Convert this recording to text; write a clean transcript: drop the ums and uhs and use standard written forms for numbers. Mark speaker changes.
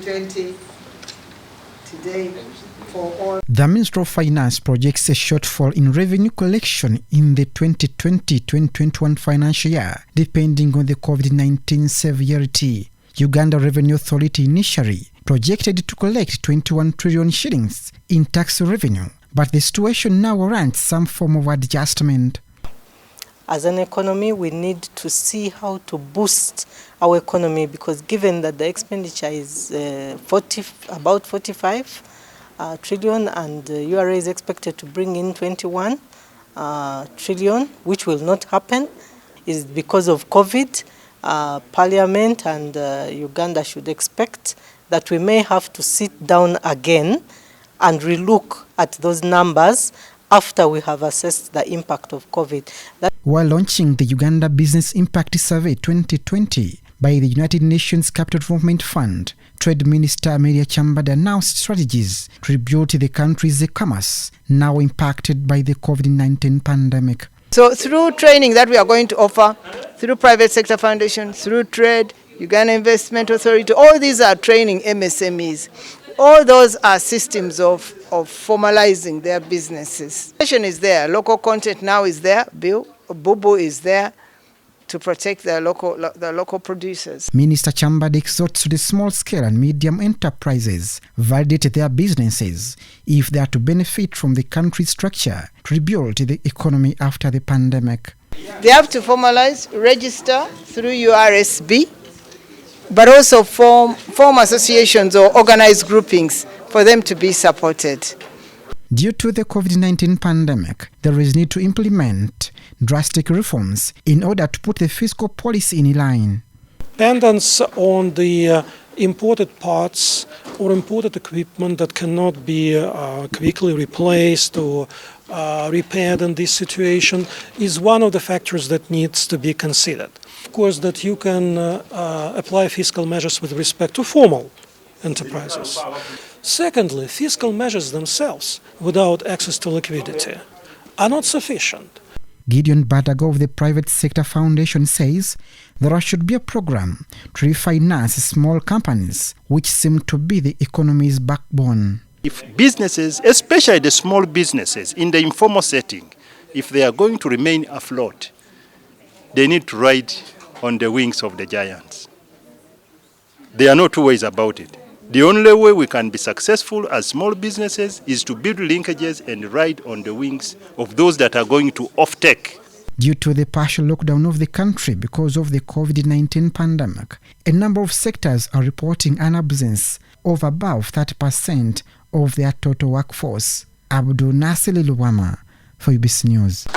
Speaker 1: 20 today for all.
Speaker 2: The Ministry of Finance projects a shortfall in revenue collection in the 2020-2021 financial year, depending on the COVID-19 severity. Uganda Revenue Authority initially projected to collect 21 trillion shillings in tax revenue, but the situation now warrants some form of adjustment.
Speaker 3: As an economy, we need to see how to boost our economy, because given that the expenditure is about 45 trillion and URA is expected to bring in 21 trillion, which will not happen, is because of COVID. Parliament and Uganda should expect that we may have to sit down again and relook at those numbers after we have assessed the impact of COVID.
Speaker 2: While launching the Uganda Business Impact Survey 2020 by the United Nations Capital Development Fund, Trade Minister Milly Nalukwago announced strategies to rebuild the country's commerce, now impacted by the COVID-19 pandemic.
Speaker 1: So through training that we are going to offer, through private sector foundation, through trade, Uganda Investment Authority, all these are training MSMEs. All those are systems of formalizing their businesses. Education is there, local content now is there, Bubu is there to protect the local producers.
Speaker 2: Minister Nalukwago exhorts the small-scale and medium enterprises validate their businesses if they are to benefit from the country's structure to rebuild the economy after the pandemic.
Speaker 1: They have to formalize, register through URSB, but also form associations or organized groupings for them to be supported.
Speaker 2: Due to the COVID-19 pandemic, there is need to implement drastic reforms in order to put the fiscal policy in line.
Speaker 4: Dependence on the imported parts or imported equipment that cannot be quickly replaced or repaired in this situation is one of the factors that needs to be considered. Of course, that you can apply fiscal measures with respect to formal enterprises. Secondly, fiscal measures themselves without access to liquidity are not sufficient.
Speaker 2: Gideon Badago of the Private Sector Foundation says there should be a program to refinance small companies, which seem to be the economy's backbone.
Speaker 5: If businesses, especially the small businesses in the informal setting, if they are going to remain afloat, they need to ride on the wings of the giants. There are no two ways about it. The only way we can be successful as small businesses is to build linkages and ride on the wings of those that are going to offtake.
Speaker 2: Due to the partial lockdown of the country because of the COVID-19 pandemic, a number of sectors are reporting an absence of above 30% of their total workforce. Abdul Nasir Luwama for UBC News.